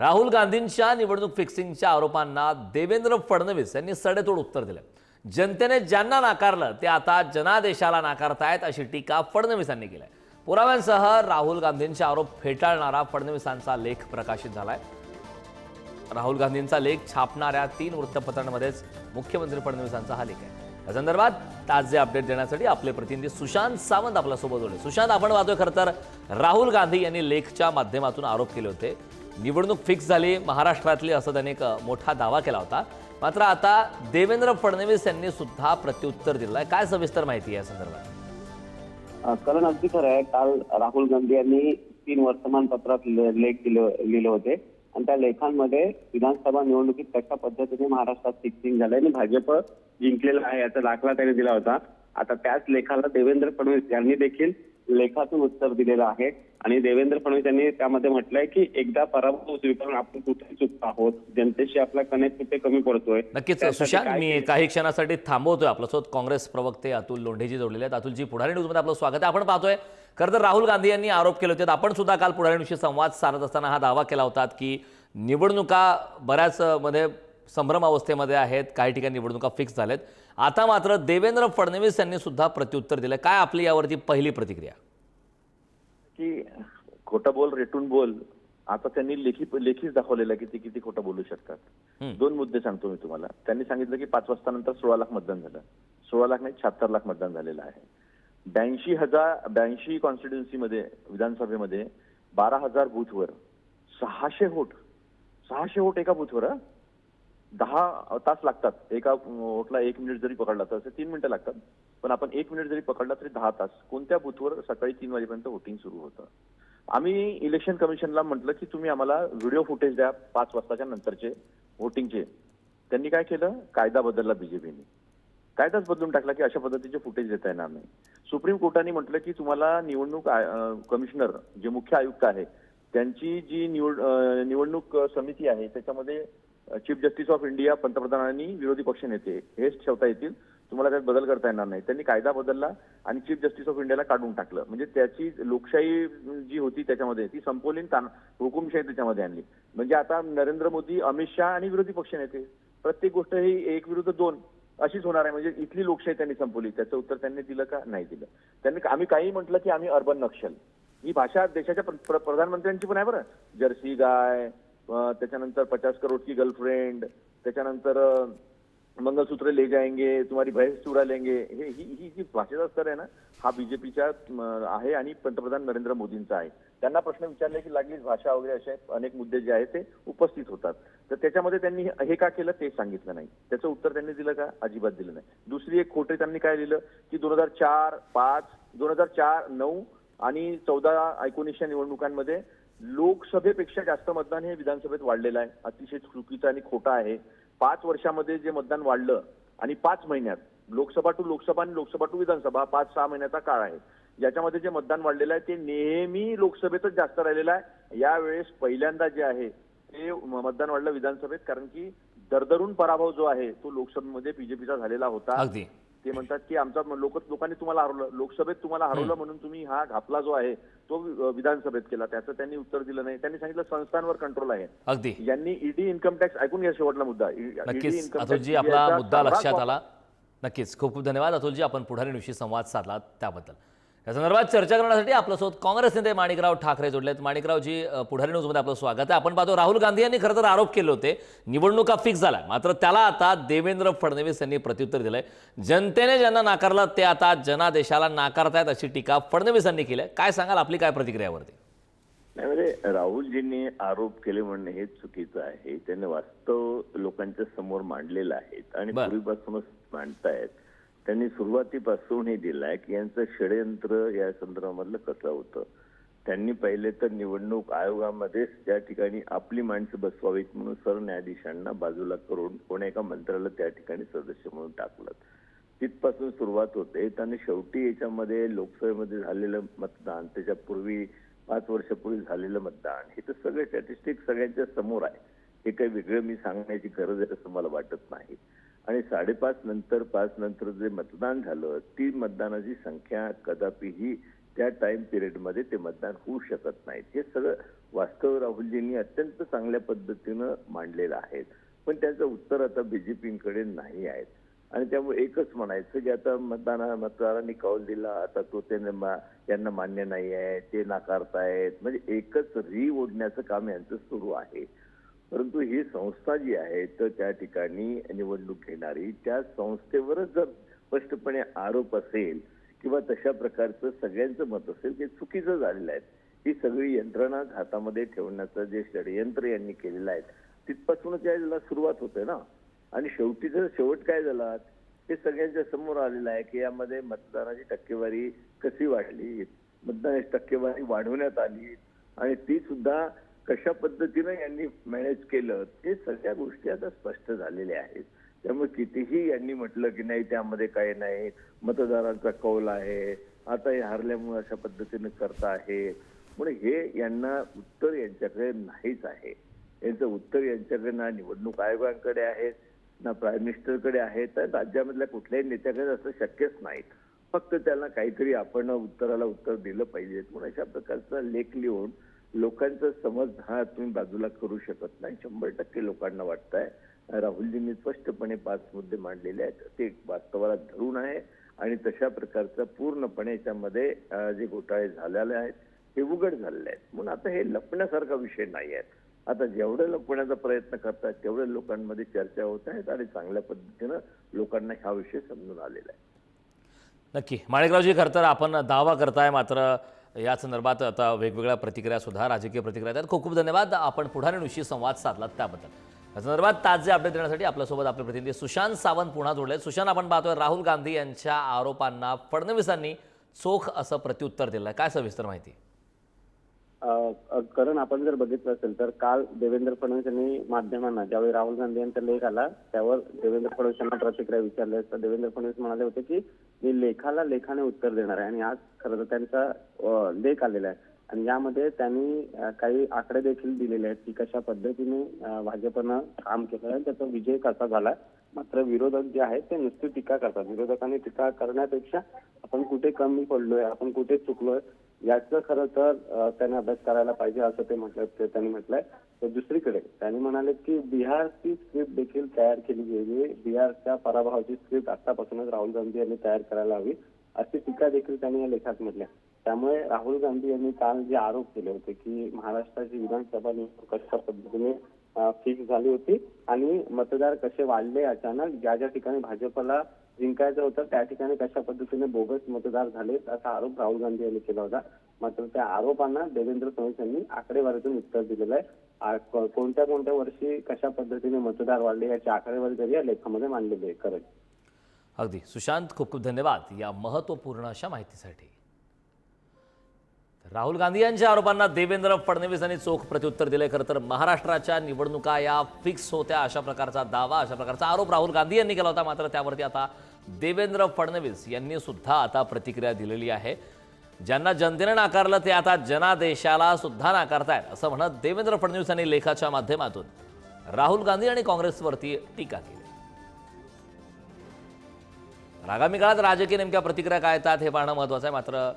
राहुल गांधींच्या निवडणूक फिक्सिंगच्या आरोपांना देवेंद्र फडणवीस यांनी सडेतोड उत्तर दिलं। जनतेने ज्यांना नाकारलं ते आता जनादेशाला नाकारतायत अशी टीका फडणवीसांनी केली आहे। पुराव्यांसह राहुल गांधींचे आरोप फेटाळणारा फडणवीसांचा लेख प्रकाशित झालाय। राहुल गांधींचा लेख छापणाऱ्या 3 वृत्तपत्रांमध्येच मुख्यमंत्री फडणवीसांचा हा लेख आहे। या संदर्भात ताजे अपडेट देण्यासाठी आपले प्रतिनिधी सुशांत सावंत आपल्यासोबत जोडले। सुशांत, आपण पाहतोय खरं तर राहुल गांधी यांनी लेखच्या माध्यमातून आरोप केले होते, निवडणूक फिक्स झाली महाराष्ट्रातली असं त्यांनी एक मोठा दावा केला होता। मात्र आता देवेंद्र फडणवीस यांनी सुद्धा प्रत्युत्तर दिलंय। काय सविस्तर माहिती आहे या संदर्भात? कारण अगदी खरं आहे, काल राहुल गांधी यांनी 3 वर्तमानपत्रात लेख लिहिले होते आणि त्या लेखांमध्ये विधानसभा निवडणुकीत कशा पद्धतीने महाराष्ट्रात फिक्सिंग झालंय आणि भाजप जिंकलेला आहे याचा दाखला त्यांनी दिला होता। आता त्याच लेखाला देवेंद्र फडणवीस यांनी देखील लेखातून उत्तर दिलेलं आहे आणि देवेंद्र फडणवीस यांनी त्यामध्ये म्हटलंय की एकदा पराभव स्वीकारून आपण कुठे चुकतो आहोत, जनतेशी आपला कनेक्ट कुठे कमी पडतोय। नक्कीच सुशांत, मी काही क्षणासाठी थांबवतोय। आपल्यासोबत काँग्रेस प्रवक्ते अतुल लोंढेजी जोडलेले आहेत। अतुलजी, पुढारी न्यूजमध्ये आपलं स्वागत आहे। आपण पाहतोय खरं तर राहुल गांधी यांनी आरोप केले होते, आपण सुद्धा काल पुढारी न्यूजशी संवाद साधत असताना हा दावा केला होता की निवडणुका बऱ्याच मध्ये संभ्रम अवस्थेमध्ये आहेत, काही ठिकाणी निवडणुका फिक्स झाल्यात। आता मात्र देवेंद्र फडणवीस यांनी सुद्धा प्रत्युत्तर दिलं। काय आपली यावरती पहिली प्रतिक्रिया? की खोटा बोल रेटून बोल, आता त्यांनी लेखीच दाखवलेलं आहे की ते किती खोटं बोलू शकतात। 2 मुद्दे सांगतो मी तुम्हाला। त्यांनी सांगितलं की 5 वाजता नंतर 16 लाख मतदान झालं। 16 लाख नाही, 76 लाख मतदान झालेलं आहे। 82 कॉन्स्टिट्युन्सीमध्ये विधानसभेमध्ये 12,000 बूथवर 600 वोट एका बूथवर। 10 तास लागतात एका वोटला। 1 मिनिट जरी पकडला तर 3 मिनिटं लागतात, पण आपण 1 मिनिट जरी पकडला तरी 10 तास कोणत्या बूथवर सकाळी 3 वाजेपर्यंत वोटिंग सुरू होतं। आम्ही इलेक्शन कमिशनला म्हटलं की तुम्ही आम्हाला व्हिडिओ फुटेज द्या 5 वाजताच्या नंतरचे वोटिंगचे। त्यांनी काय केलं? कायदा बदलला बीजेपीने, कायदाच बदलून टाकला की अशा पद्धतीचे फुटेज देता येणार नाही। सुप्रीम कोर्टाने म्हटलं की तुम्हाला निवडणूक कमिशनर जे मुख्य आयुक्त आहे त्यांची जी निवडणूक समिती आहे त्याच्यामध्ये चीफ जस्टिस ऑफ इंडिया, पंतप्रधानांनी विरोधी पक्ष नेते हेच ठेवता येतील, तुम्हाला त्यात बदल करता येणार नाही। त्यांनी कायदा बदलला आणि चीफ जस्टिस ऑफ इंडियाला काढून टाकलं। म्हणजे त्याची लोकशाही जी होती त्याच्यामध्ये ती संपवली, हुकुमशाही त्याच्यामध्ये आणली। म्हणजे आता नरेंद्र मोदी, अमित शहा आणि विरोधी पक्ष नेते प्रत्येक गोष्ट ही 1 विरुद्ध 2 अशीच होणार आहे। म्हणजे इथली लोकशाही त्यांनी संपवली। त्याचं उत्तर त्यांनी दिलं का? नाही दिलं। त्यांनी आम्ही काही म्हटलं की आम्ही अर्बन नक्षल, ही भाषा देशाच्या प्रधानमंत्र्यांची पण आहे बरं। जर्सी गाय, त्याच्यानंतर 50 करोड की गर्लफ्रेंड, त्याच्यानंतर मंगलसूत्र ले जाएंगे, तुम्हारी भैंस चुरा लेंगे, ही जी भाषेचा स्तर आहे ना हा बीजेपीच्या आहे आणि पंतप्रधान नरेंद्र मोदींचा आहे। त्यांना प्रश्न विचारले की लागलीच भाषा वगैरे असे अनेक मुद्दे जे आहेत ते उपस्थित होतात। तर त्याच्यामध्ये त्यांनी हे का केलं ते सांगितलं नाही। त्याचं उत्तर त्यांनी दिलं का? अजिबात दिलं नाही। दुसरी एक खोटे त्यांनी काय लिहिलं की 2004, 5, 2004, 9 आणि 14, 19 निवडणुकांमध्ये लोकसभेपेक्षा जास्त मतदान हे विधानसभेत वाढलेलं आहे। अतिशय चुकीचं आणि खोटं आहे। 5 वर्षामध्ये जे मतदान वाढलं आणि 5 महिन्यात लोकसभा टू लोकसभा आणि लोकसभा टू विधानसभा 5-6 महिन्याचा काळ आहे, ज्याच्यामध्ये जे मतदान वाढलेलं आहे ते नेहमी लोकसभेतच जास्त राहिलेलं आहे। यावेळेस पहिल्यांदा जे आहे ते मतदान वाढलं विधानसभेत, कारण की दरदरून पराभव जो आहे तो लोकसभेमध्ये बीजेपीचा झालेला होता। ते म्हणतात की आमचा लोकांनी तुम्हाला हरवलं, लोकसभेत तुम्हाला हरवलं म्हणून तुम्ही हा घापला जो आहे तो विधानसभेत केला। त्याचं त्यांनी उत्तर दिलं नाही। त्यांनी सांगितलं संस्थांवर कंट्रोल आहे। अगदी यांनी ईडी इन्कम टॅक्स ऐकून घ्या, शेवटला मुद्दा। नक्कीच अतुलजी, आपला मुद्दा लक्षात आला। नक्कीच खूप खूप धन्यवाद अतुलजी, आपण पुढारी न्यूजशी संवाद साधला त्याबद्दल। या संदर्भात चर्चा करण्यासाठी आपल्यासोबत काँग्रेस नेते माणिकराव ठाकरे जोडलेत। माणिकरावजी, पुढारी न्यूजमध्ये आपलं स्वागत आहे। आपण पाहतो राहुल गांधी यांनी खरं तर आरोप केले होते निवडणुका फिक्स झाल्या, मात्र त्याला आता देवेंद्र फडणवीस यांनी प्रत्युत्तर दिलंय। जनतेने ज्यांना नाकारलं ते आता जनादेशाला नाकारतायत अशी टीका फडणवीसांनी केली। काय सांगाल, आपली काय प्रतिक्रियावरती? नाही, म्हणजे राहुलजींनी आरोप केले म्हणणे हे चुकीचं आहे। त्यांनी वास्तव लोकांच्या समोर मांडलेलं आहे आणि पूर्वीपासूनच मांडतायत। त्यांनी सुरुवातीपासून हे दिलाय की यांचं षडयंत्र या संदर्भामधलं कसं होतं। त्यांनी पहिले तर निवडणूक आयोगामध्ये ज्या ठिकाणी आपली माणसं बसवावीत म्हणून सरन्यायाधीशांना बाजूला करून कोणा एका मंत्र्याला त्या ठिकाणी सदस्य म्हणून टाकलं। तिथपासून सुरुवात होते आणि शेवटी याच्यामध्ये लोकसभेमध्ये झालेलं मतदान, त्याच्यापूर्वी 5 वर्षापूर्वी झालेलं मतदान, हे तर सगळे स्टॅटिस्टिक्स सगळ्यांच्या समोर आहे। हे काही वेगळं मी सांगण्याची गरज आहे असं मला वाटत नाही। आणि 5:30 नंतर 5 नंतर जे मतदान झालं ती मतदानाची संख्या कदापिही त्या टाइम पिरियडमध्ये ते मतदान होऊ शकत नाही। हे सगळं वास्तव राहुलजींनी अत्यंत चांगल्या पद्धतीनं मांडलेलं आहे, पण त्याचं उत्तर आता बीजेपीकडे नाही आहे. आणि त्यामुळे एकच म्हणायचं की आता मतदारांनी कौल दिला, आता तो यांना मान्य नाही आहे, ते नाकारतायत, म्हणजे एकच ओढण्याचं काम यांचं सुरू आहे. परंतु ही संस्था जी आहे तर त्या ठिकाणी निवडणूक घेणारी त्या संस्थेवरच जर स्पष्टपणे आरोप असेल किंवा तशा प्रकारचं सगळ्यांचं मत असेल ते चुकीचं झालेलं आहे. ही सगळी यंत्रणा हातामध्ये ठेवण्याचं जे षडयंत्र यांनी केलेलं आहे तिथपासूनच याला सुरुवात होते ना. आणि शेवट काय झाला हे सगळ्यांच्या समोर आलेलं आहे की यामध्ये मतदानाची टक्केवारी कशी वाढली, मतदानाची टक्केवारी वाढवण्यात आली आणि ती सुद्धा कशा पद्धतीनं यांनी मॅनेज केलं हे सगळ्या गोष्टी आता स्पष्ट झालेल्या आहेत. त्यामुळे कितीही यांनी म्हटलं की नाही त्यामध्ये काही नाही, मतदारांचा कौल आहे, आता हे हारल्यामुळे अशा पद्धतीनं करता आहे, म्हणून हे यांना उत्तर यांच्याकडे नाहीच आहे. यांचं उत्तर यांच्याकडे ना निवडणूक आयोगाकडे आहे ना प्राईम मिनिस्टरकडे आहे, तर राज्यामधल्या कुठल्याही नेत्याकडे असं शक्यच नाही. फक्त त्याला काहीतरी आपण उत्तराला उत्तर दिलं पाहिजे म्हणून अशा प्रकारचा लेख लिहून लोकांचा समज हा तुम्ही बाजूला करू शकत नाही. 100% लोकांना वाटतंय राहुलजींनी स्पष्टपणे 5 मुद्दे मांडलेले आहेत, ते वास्तवाला धरून आहे आणि तशा प्रकारचा पूर्णपणे याच्यामध्ये जे घोटाळे झालेले आहेत हे उघड झालेले आहेत. म्हणून आता हे लपण्यासारखा विषय नाही आहे. आता जेवढं लपवण्याचा प्रयत्न करतात तेवढ्या लोकांमध्ये चर्चा होत आहेत आणि चांगल्या पद्धतीनं लोकांना हा विषय समजून आलेला आहे. नक्की माणिकरावजी, खरं तर आपण दावा करताय, मात्र या संदर्भात आता वेगवेगळ्या प्रतिक्रिया सुद्धा राजकीय प्रतिक्रिया आहेत. खूप खूप धन्यवाद. आपण पुढाऱ्यांविषयी संवाद साधलात त्याबद्दल. या संदर्भात ताजे अपडेट देण्यासाठी आपल्यासोबत आपले प्रतिनिधी सुशांत सावंत पुन्हा जोडले. सुशांत, आपण पाहतोय राहुल गांधी यांच्या आरोपांना फडणवीसांनी चोख असं प्रत्युत्तर दिलं, काय सविस्तर माहिती? कारण आपण जर बघितलं असेल तर काल देवेंद्र फडणवीस यांनी माध्यमांना ज्यावेळी राहुल गांधी यांचा लेख आला त्यावर देवेंद्र फडणवीस यांना प्रतिक्रिया विचारली असता देवेंद्र फडणवीस म्हणाले होते की मी लेखाने उत्तर देणार आहे. आणि आज खरं तर त्यांचा लेख आलेला आहे आणि यामध्ये त्यांनी काही आकडे देखील दिलेले आहेत की कशा पद्धतीने भाजपनं काम केलं आणि त्याचा विजय कसा झाला. मात्र विरोधक जे आहेत ते नुसती टीका करतात. विरोधकांनी टीका करण्यापेक्षा आपण कुठे कमी पडलोय, आपण कुठे चुकलोय याचं खरं तर त्यांनी अभ्यास करायला पाहिजे असं त्यांनी म्हटलंय. तर दुसरीकडे त्यांनी म्हणाले की बिहारची स्क्रिप्ट देखील तयार केली गेली, बिहारच्या पराभवाची स्क्रिप्ट आतापासूनच राहुल गांधी यांनी तयार करायला हवी अशी टीका देखील त्यांनी या लेखात म्हटल्या. त्यामुळे राहुल गांधी यांनी काल जे आरोप केले होते की महाराष्ट्राची विधानसभा निवडणूक कशा पद्धतीने फिक्स झाली होती आणि मतदार कसे वाढले अचानक, ज्या ज्या ठिकाणी भाजपला जिंकायचं होतं त्या ठिकाणी कशा पद्धतीने बोगस मतदार झाले असा आरोप राहुल गांधी यांनी केला होता. मात्र त्या आरोपांना देवेंद्र फडणवीस यांनी आकडेवारीतून उत्तर दिलेलं आहे. कोणत्या कोणत्या वर्षी कशा पद्धतीने मतदार वाढले याची आकडेवारी तरी या लेखामध्ये मांडलेली आहे. खरंच अगदी सुशांत, खूप खूप धन्यवाद या महत्त्वपूर्ण अशा माहितीसाठी. राहुल गांधी यांच्या आरोपांना देवेंद्र फडणवीस यांनी चोख प्रत्युत्तर दिले. खरं तर महाराष्ट्राच्या निवडणुका या फिक्स होत्या अशा प्रकारचा दावा, अशा प्रकारचा आरोप राहुल गांधी यांनी केला होता. मात्र त्यावरती आता देवेंद्र फडणवीस यांनी सुद्धा आता प्रतिक्रिया दिलेली आहे. ज्यांना जनतेने नाकारलं ते आता जनादेशाला सुद्धा नाकारतायत असं म्हणत देवेंद्र फडणवीस यांनी लेखाच्या माध्यमातून राहुल गांधी आणि काँग्रेसवरती टीका केली. आगामी काळात राजकीय नेमक्या प्रतिक्रिया काय येतात हे पाहणं महत्त्वाचं आहे. मात्र